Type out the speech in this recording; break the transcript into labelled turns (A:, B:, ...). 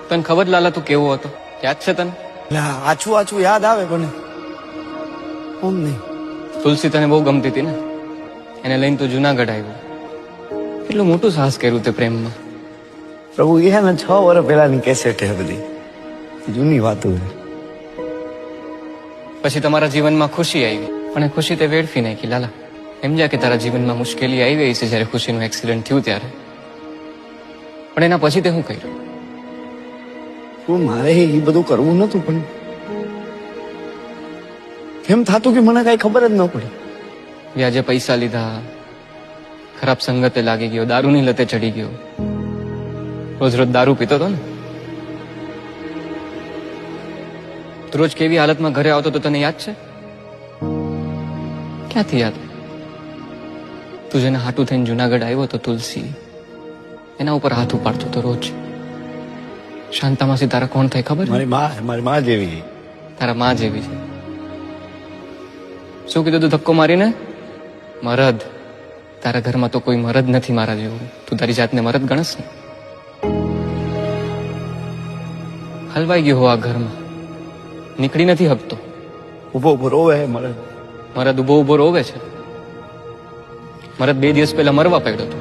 A: તને ખબર લાલા તું કેવો હતો? યાદ છે તને?
B: આછું આછું યાદ આવે પણ કોણ નહીં.
A: તુલસી તને બહુ ગમતી હતી ને, એને લઈને તું જુનાગઢ આવ્યો. કેટલું મોટું સાહસ કર્યું તે પ્રેમમાં.
B: પ્રભુ એ હે ને 6 વર્ષ પહેલાની કેસેટ હે બધી, જૂની વાતો છે.
A: પછી તમારા જીવનમાં ખુશી આવી, પણ એ ખુશી તે વેડફી નાખી લાલા. સમજ્યા કે તારા જીવનમાં મુશ્કેલી આવી છે જ્યારે ખુશીનું એક્સિડન્ટ થયું ત્યારે, પણ એના પછી તે શું કર્યું?
B: શું મારે એ બધું કરવું નતું, પણ એમ થતું કે મને કઈ ખબર જ ન પડી.
A: વ્યાજે પૈસા લીધા, ખરાબ સંગતે લાગી ગયો, દારૂની લતે ચડી ગયો, રોજ રોજ દારૂ પીતો હતો ને. તું રોજ કેવી હાલતમાં ઘરે આવતો તો તને યાદ છે? ક્યાંથી યાદ? તું જેને હાટું થઈને જુનાગઢ આવ્યો તો તુલસી, એના ઉપર હાથ ઉપાડતો તો રોજ. શાંતામાસી તારા કોણ થાય ખબર?
B: મારી માં જેવી.
A: તારા માં જેવી છે. શું કીધું તું ધક્કો મારીને? મરદ. તારા ઘરમાં તો કોઈ મરદ નથી મારા જેવું. તું તારી જાતને મરદ ગણસ ને? હલવાઈ ગયો હો આ ઘરમાં, નીકળી નથી હકતો.
B: ઉભો ઉભો રોવે મરદ.
A: મરદ ઉભો ઉભો રોવે છે. મરદ 2 દિવસ પહેલા મરવા પડ્યો હતો.